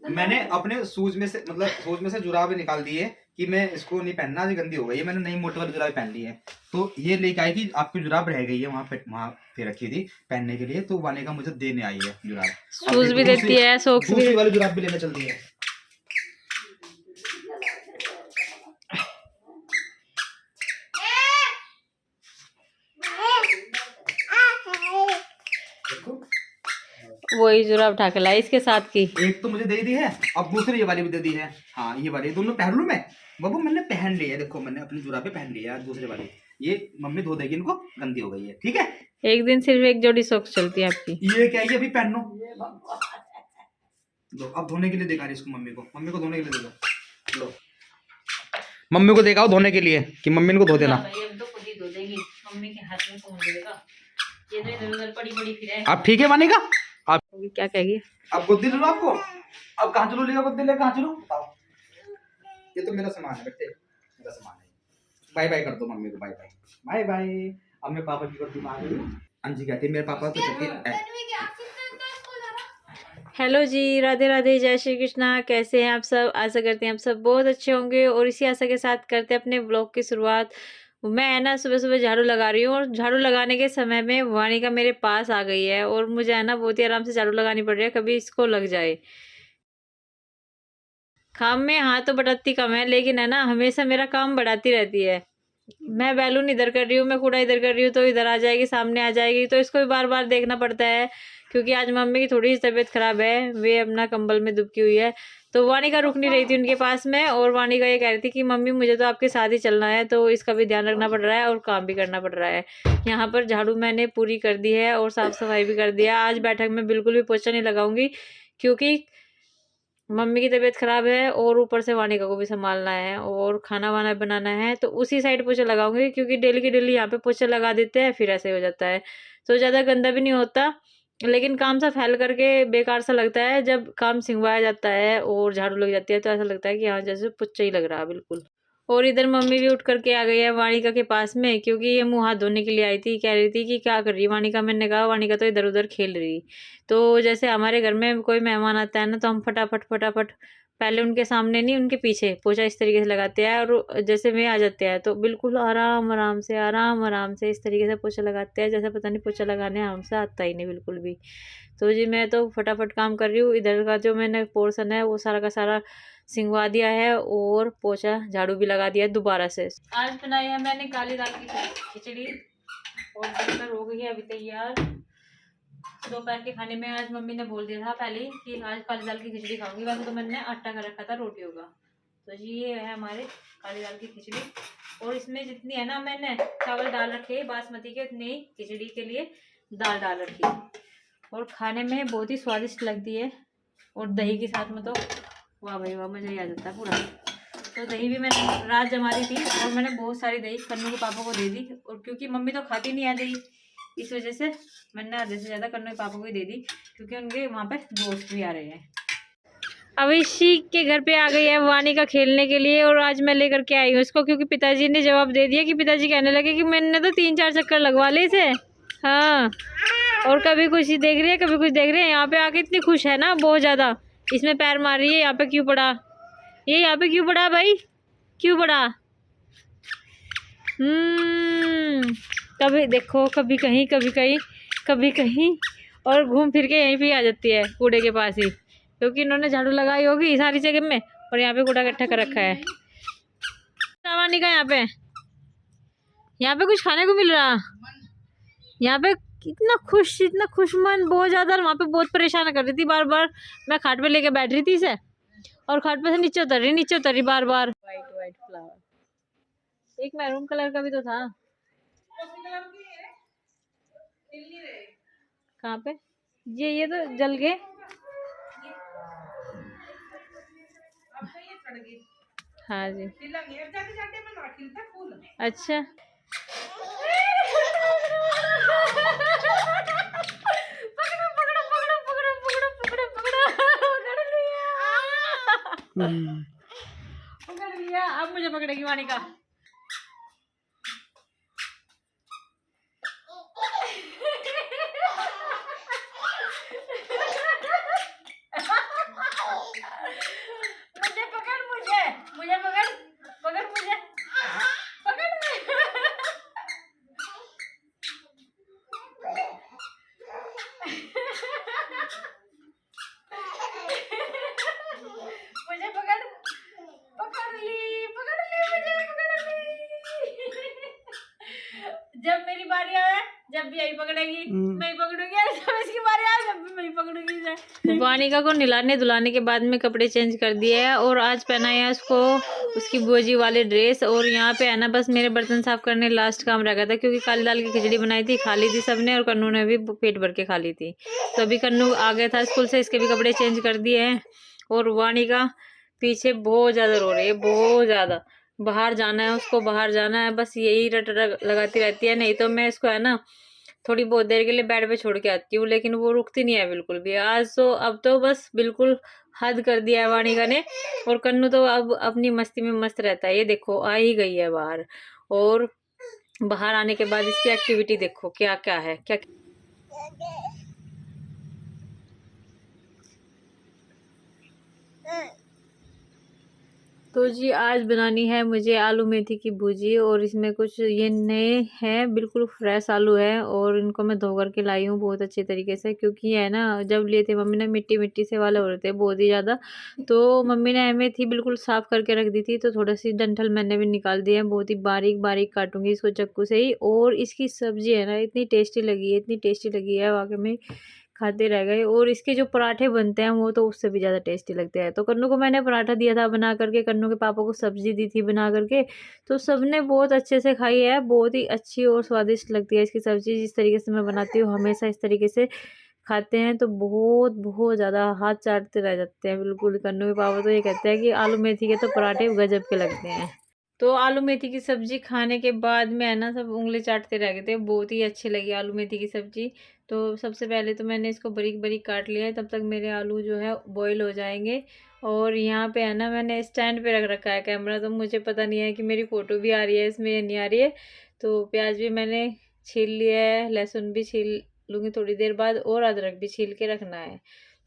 मैंने अपने शूज में से मतलब शूज में से जुराबें निकाल दी है कि मैं इसको नहीं पहनना, आज गंदी हो गई है, मैंने नई मोटे वाली जुराबें पहन ली है। तो ये लेके आई कि आपकी जुराब रह गई है वहाँ पे रखी थी पहनने के लिए, तो वानिका मुझे देने आई है जुराब। शूज भी देती है, सॉक्स भी दूसरी वाली जुराब भी लेने चलती है। वही जुराब उठा के लाई इसके साथ की। एक तो मुझे दे दी है, अब दूसरी ये वाली भी दे दी है। हाँ ये वाली दोनों पहन लूं मैं। बाबू मैंने पहन ली है, देखो मैंने अपनी जुराबें पहन ली है, दूसरी वाली ये मम्मी धो देगी, इनको गंदी हो गई है। ठीक है, एक दिन सिर्फ एक जोड़ी सॉक्स चलती है आपकी। ये क्या है, अभी पहन लो। अब धोने के लिए देखा रही इसको, मम्मी को धोने के लिए दे दो। लो मम्मी को देखाओ धोने के लिए कि मम्मी इनको धो देना। तो खुद ही धो देगी, मम्मी के हाथ में कौन देगा, ये तो इधर-उधर पड़ी फिरे। आप ठीक है वानिका? आप क्या कहेगी? अब गुद्दी लो आपको, अब कहाँ चलो लेगा गुद्दी ले, कहाँ चलो बताओ। ये तो मेरा सामान है बेटे, मेरा सामान है। बाय बाय कर दो मम्मी को, बाय बाय बाय बाय। अब मैं पापा की गद्दी मार रही हूँ। अंजी कहती है मेरे पापा तो हेलो जी, राधे राधे, जय श्री कृष्णा। कैसे हैं आप सब? आशा करते हैं आप सब बहुत अच्छे होंगे और इसी आशा के साथ करते हैं अपने ब्लॉग की शुरुआत। मैं है ना सुबह सुबह झाड़ू लगा रही हूँ और झाड़ू लगाने के समय में वानिका मेरे पास आ गई है और मुझे है ना बहुत ही आराम से झाड़ू लगानी पड़ रही है, कभी इसको लग जाए। काम में हाथ तो बढ़ाती कम है, लेकिन है ना हमेशा मेरा काम बढ़ाती रहती है। मैं बैलून इधर कर रही हूँ, मैं कूड़ा इधर कर रही हूँ तो इधर आ जाएगी, सामने आ जाएगी, तो इसको भी बार बार देखना पड़ता है। क्योंकि आज मम्मी की थोड़ी सी तबीयत खराब है, वे अपना कंबल में दुबकी हुई है, तो वानिका रुक नहीं रही थी उनके पास में। और वानिका ये कह रही थी कि मम्मी मुझे तो आपके साथ ही चलना है, तो इसका भी ध्यान रखना पड़ रहा है और काम भी करना पड़ रहा है। यहाँ पर झाड़ू मैंने पूरी कर दी है और साफ सफाई भी कर दिया। आज बैठक में बिल्कुल भी पोछा नहीं लगाऊंगी, क्योंकि मम्मी की तबीयत खराब है और ऊपर से वानिका को भी संभालना है और खाना वाना बनाना है, तो उसी साइड पोछा लगाऊंगी। क्योंकि डेली की डेली यहाँ पे पोछा लगा देते हैं, फिर ऐसे हो जाता है, तो ज़्यादा गंदा भी नहीं होता, लेकिन काम सा फैल करके बेकार सा लगता है। जब काम सिंगवाया जाता है और झाड़ू लग जाती है तो ऐसा लगता है कि हाँ जैसे पोछा ही लग रहा है बिल्कुल। और इधर मम्मी भी उठ करके आ गई है वानिका के पास में, क्योंकि ये मुंह हाथ धोने के लिए आई थी। कह रही थी कि क्या कर रही वानिका, मैंने कहा वानिका तो इधर उधर खेल रही। तो जैसे हमारे घर में कोई मेहमान आता है ना, तो हम फटाफट फटाफट पहले उनके सामने नहीं उनके पीछे पोछा इस तरीके से लगाते हैं, और जैसे वे आ जाते हैं तो बिल्कुल आराम आराम से इस तरीके से पोछा लगाते हैं, जैसे पता नहीं पोछा लगाने हमसे आता ही नहीं बिल्कुल भी। तो जी मैं तो फटाफट काम कर रही हूँ। इधर का जो मैंने पोर्शन है वो सारा का सारा सिंगवा दिया है और पोछा झाड़ू भी लगा दिया है दोबारा से। आज बनाई है मैंने काली दाल की खिचड़ी और बनकर हो गई है अभी तैयार। दोपहर के खाने में आज मम्मी ने बोल दिया था पहले कि आज काली दाल की खिचड़ी खाऊंगी, वैसे तो मैंने आटा कर रखा था रोटियों का। तो जी ये है हमारे काली दाल की खिचड़ी, और इसमें जितनी है ना मैंने चावल डाल रखे बासमती के, उतनी खिचड़ी के लिए दाल डाल रखी है और खाने में बहुत ही स्वादिष्ट लगती है। और दही के साथ में तो वाह भाई वाह, मज़ा ही आ जाता है पूरा। तो दही भी मैंने रात जमा दी थी और मैंने बहुत सारी दही कन्नू के पापा को दे दी, और क्योंकि मम्मी तो खाती नहीं है दही, इस वजह से मैंने आधे से ज़्यादा कन्नू के पापा को ही दे दी, क्योंकि उनके वहाँ पे दोस्त भी आ रहे हैं। अविशी के घर पे आ गई है वानिका खेलने के लिए, और आज मैं लेकर के आई हूँ इसको, क्योंकि पिताजी ने जवाब दे दिया कि पिताजी कहने लगे कि मैंने तो 3-4 चक्कर लगवा लिए थे। हाँ, और कभी कुछ देख रही है कभी कुछ देख रहे हैं। यहाँ पे आके इतनी खुश है ना बहुत ज़्यादा, इसमें पैर मार रही है। यहाँ पे क्यों पड़ा ये, यहाँ पे क्यों पड़ा भाई, क्यों पड़ा? कभी देखो, कभी कहीं कभी कहीं कभी कहीं, और घूम फिर के यहीं पे आ जाती है कूड़े के पास ही, क्योंकि इन्होंने झाड़ू लगाई होगी सारी जगह में और यहाँ पे कूड़ा इकट्ठा कर रखा है। सामानी का यहाँ पे कुछ खाने को मिल रहा, यहाँ पे इतना खुश मन बहुत ज़्यादा। वहाँ पे बहुत परेशान कर रही थी बार बार, मैं खाट पे लेके बैठ रही थी इसे और खाट पे से नीचे उतर रही बार बार। वाइट फ्लावर, एक मैरून कलर का भी तो था, कहाँ पे? ये तो जल गए। हाँ जी, अच्छा पकड़ लिया। अब मुझे पकड़ेगी वानिका। बारी आए जब भी यही पकड़ेगी, मैं ही पकड़ूंगी, और जब इसकी बारी आए जब भी मैं ही पकड़ूंगी। वानिका को नहलाने धुलाने के बाद में कपड़े चेंज कर दिए है और आज पहना है उसको उसकी बुआजी वाले ड्रेस। और यहाँ पे है ना बस मेरे बर्तन साफ करने लास्ट काम रह गया था, क्योंकि काली दाल की खिचड़ी बनाई थी, खा ली थी सबने, और कन्नू ने भी पेट भर के खा ली थी। तो अभी कन्नू आ गया था स्कूल से, इसके भी कपड़े चेंज कर दिए हैं। और वानिका पीछे बहुत ज्यादा रो रही है, बहुत ज्यादा। बाहर जाना है उसको, बाहर जाना है, बस यही रट लगाती रहती है। नहीं तो मैं इसको है ना थोड़ी बहुत देर के लिए बेड पे छोड़ के आती हूँ, लेकिन वो रुकती नहीं है बिल्कुल भी। आज तो अब तो बस बिल्कुल हद कर दिया है वानिका ने। और कन्नू तो अब अपनी मस्ती में मस्त रहता है। ये देखो आ ही गई है बाहर, और बाहर आने के बाद इसकी एक्टिविटी देखो क्या क्या है, क्या तो जी आज बनानी है मुझे आलू मेथी की भुजी। और इसमें कुछ ये नए हैं, बिल्कुल फ्रेश आलू है, और इनको मैं धो करके लाई हूँ बहुत अच्छे तरीके से, क्योंकि ये है ना जब लिए थे मम्मी ने मिट्टी मिट्टी से वाले हो रहे थे बहुत ही ज़्यादा। तो मम्मी ने मेथी बिल्कुल साफ़ करके रख दी थी, तो थोड़ी सी डंठल मैंने भी निकाल दिया है। बहुत ही बारीक बारीक काटूंगी इसको चाकू से ही। और इसकी सब्जी है ना इतनी टेस्टी लगी है, इतनी टेस्टी लगी है वाकई में, खाते रह गए। और इसके जो पराठे बनते हैं वो तो उससे भी ज़्यादा टेस्टी लगते हैं। तो कन्नू को मैंने पराठा दिया था बना करके, कन्नू के पापा को सब्जी दी थी बना करके, तो सबने बहुत अच्छे से खाई है। बहुत ही अच्छी और स्वादिष्ट लगती है इसकी सब्जी, जिस तरीके से मैं बनाती हूँ हमेशा इस तरीके से खाते हैं तो बहुत बहुत ज़्यादा हाथ चाटते रह जाते हैं बिल्कुल। कन्नू के पापा तो ये कहते हैं कि आलू मेथी के तो पराठे गजब के लगते हैं। तो आलू मेथी की सब्जी खाने के बाद में है ना सब उंगली चाटते रह गए थे, बहुत ही अच्छी लगी आलू मेथी की सब्जी। तो सबसे पहले तो मैंने इसको बारीक बारीक काट लिया है, तब तक मेरे आलू जो है बॉईल हो जाएंगे। और यहाँ पे है ना मैंने स्टैंड पे रख रखा है कैमरा, तो मुझे पता नहीं है कि मेरी फ़ोटो भी आ रही है इसमें या नहीं आ रही है। तो प्याज भी मैंने छील लिया है, लहसुन भी छील लूँगी थोड़ी देर बाद, और अदरक भी छील के रखना है।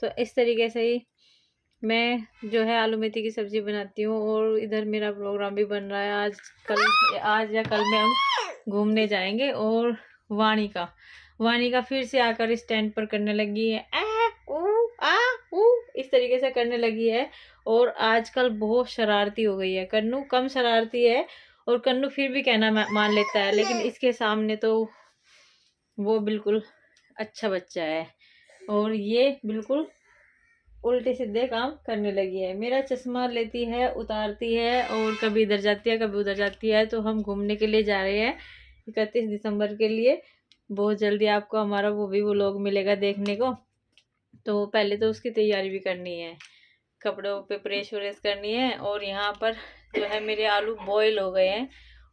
तो इस तरीके से ही मैं जो है आलू मेथी की सब्ज़ी बनाती हूँ। और इधर मेरा प्रोग्राम भी बन रहा है, आज या कल में हम घूमने जाएंगे। और वानिका फिर से आकर स्टैंड पर करने लगी है इस तरीके से करने लगी है। और आजकल बहुत शरारती हो गई है। कन्नू कम शरारती है, और कन्नू फिर भी कहना मान लेता है, लेकिन इसके सामने तो वो बिल्कुल अच्छा बच्चा है। और ये बिल्कुल उल्टे सीधे काम करने लगी है। मेरा चश्मा लेती है, उतारती है, और कभी इधर जाती है कभी उधर जाती है। तो हम घूमने के लिए जा रहे हैं 31 दिसंबर के लिए। बहुत जल्दी आपको हमारा वो भी व्लॉग मिलेगा देखने को। तो पहले तो उसकी तैयारी भी करनी है, कपड़ों पे प्रेस व्रेस करनी है। और यहाँ पर जो है मेरे आलू बॉयल हो गए हैं,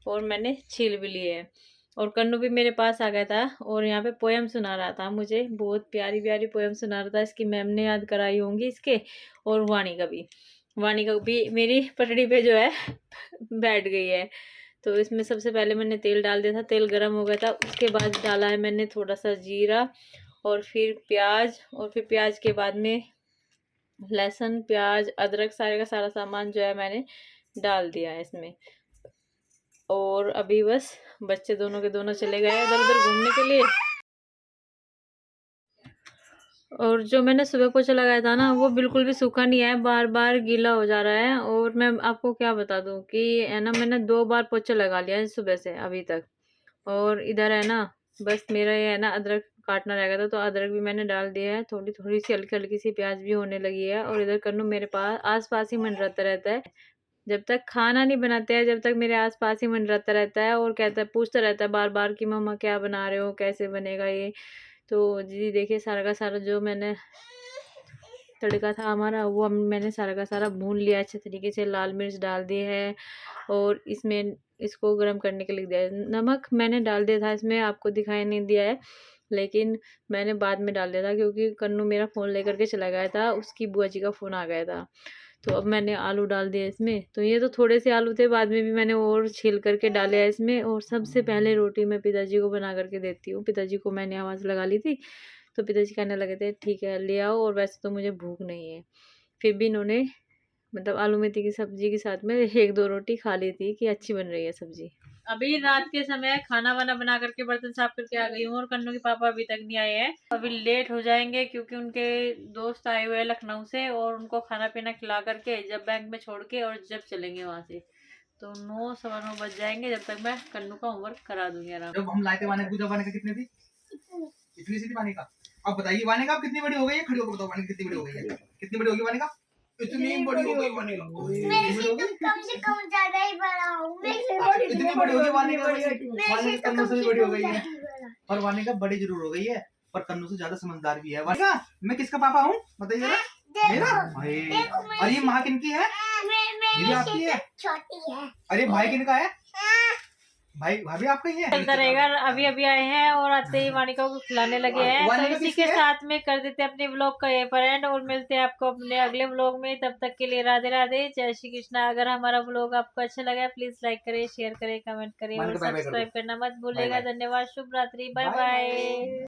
और मैंने छील भी लिए हैं। और कन्नू भी मेरे पास आ गया था, और यहाँ पे पोयम सुना रहा था मुझे, बहुत प्यारी प्यारी पोयम सुना रहा था। इसकी मैम ने याद कराई होंगी इसके। और वाणी का भी मेरी पटड़ी पे जो है बैठ गई है। तो इसमें सबसे पहले मैंने तेल डाल दिया था, तेल गर्म हो गया था, उसके बाद डाला है मैंने थोड़ा सा जीरा, और फिर प्याज, और फिर प्याज के बाद में लहसुन प्याज अदरक सारे का सारा सामान जो है मैंने डाल दिया है इसमें। और अभी बस बच्चे दोनों के दोनों चले गए इधर उधर घूमने के लिए। और जो मैंने सुबह पोछा लगाया था ना वो बिल्कुल भी सूखा नहीं है, बार बार गीला हो जा रहा है। और मैं आपको क्या बता दूं कि है ना मैंने 2 बार पोछा लगा लिया है सुबह से अभी तक। और इधर है ना बस मेरा ये है ना अदरक काटना रह गया था, तो अदरक भी मैंने डाल दिया है, थोड़ी थोड़ी सी हल्की हल्की सी प्याज भी होने लगी है। और इधर कन्नू मेरे पास आस पास ही मंडराता रहता है, जब तक खाना नहीं बनाते हैं जब तक मेरे आस पास ही मंडराता रहता है। और कहता है पूछता रहता है बार बार कि मम्मा क्या बना रहे हो, कैसे बनेगा ये। तो दीदी देखिए सारा का सारा जो मैंने तड़का था हमारा वो मैंने सारा का सारा भून लिया अच्छे तरीके से, लाल मिर्च डाल दी है, और इसमें इसको गर्म करने के लिए दिया है। नमक मैंने डाल दिया था इसमें, आपको दिखाई नहीं दिया है, लेकिन मैंने बाद में डाल दिया था क्योंकि कन्नू मेरा फ़ोन लेकर के चला गया था, उसकी बुआ जी का फ़ोन आ गया था। तो अब मैंने आलू डाल दिए इसमें। तो ये तो थोड़े से आलू थे, बाद में भी मैंने और छील करके डाले हैं इसमें। और सबसे पहले रोटी मैं पिताजी को बना करके देती हूँ। पिताजी को मैंने आवाज़ लगा ली थी, तो पिताजी कहने लगे थे ठीक है ले आओ। और वैसे तो मुझे भूख नहीं है, फिर भी इन्होंने मतलब आलू मेथी की सब्जी के साथ में 1-2 रोटी खा ली थी कि अच्छी बन रही है सब्जी। अभी रात के समय खाना वाना बना करके बर्तन साफ करके आ गई हूँ, और कन्नू के पापा अभी तक नहीं आए हैं। अभी लेट हो जाएंगे क्योंकि उनके दोस्त आए हुए हैं लखनऊ से, और उनको खाना पीना खिला करके जब बैंक में छोड़ के और जब चलेंगे वहाँ से। तो 9 सवा 9 बज जाएंगे, जब तक मैं कन्नू का होमवर्क करा दूंगी आराम। जब हम लाए थे वाने पूजा, वाने का कितने थी? इतनी सी थी वाने का। अब बताइए वाने का कितनी बड़ी हो गई है? खड़ी होकर बताओ वाने कितनी बड़ी हो गई है? कितनी बड़ी होगी वाने का? इतनी बड़ी हो गई वाने का। कम से कम ज्यादा ही बड़ा हूँ। इतनी बड़ी होगी वाने का। वाने का कन्नू से भी बड़ी हो गई है, पर वाने का बड़ी जरूर हो गई है, पर कन्नू से ज्यादा समझदार भी है। वाने का मैं किसका पापा हूँ बताइए जरा? मेरा? अरे ये माँ किनकी है? ये भी आपकी है? छोटी है। अरे भाई किनका है? भाई भाभी आपका ही है? चलता रहेगा। अभी अभी आए हैं और आते ही वानिका को खिलाने लगे हैं। तो वानिका इसी किसकी के है? साथ में कर देते हैं अपने व्लॉग का ये पर एंड, और मिलते हैं आपको अपने अगले व्लॉग में। तब तक के लिए राधे राधे, जय श्री कृष्णा। अगर हमारा व्लॉग आपको अच्छा लगा है प्लीज लाइक करें, शेयर करें, कमेंट करें और वानिका बाय बाय कर दो। सब्सक्राइब करना मत बाय भूलिएगा। बाय। धन्यवाद, शुभ रात्रि, बाय बाय बाय। बाय।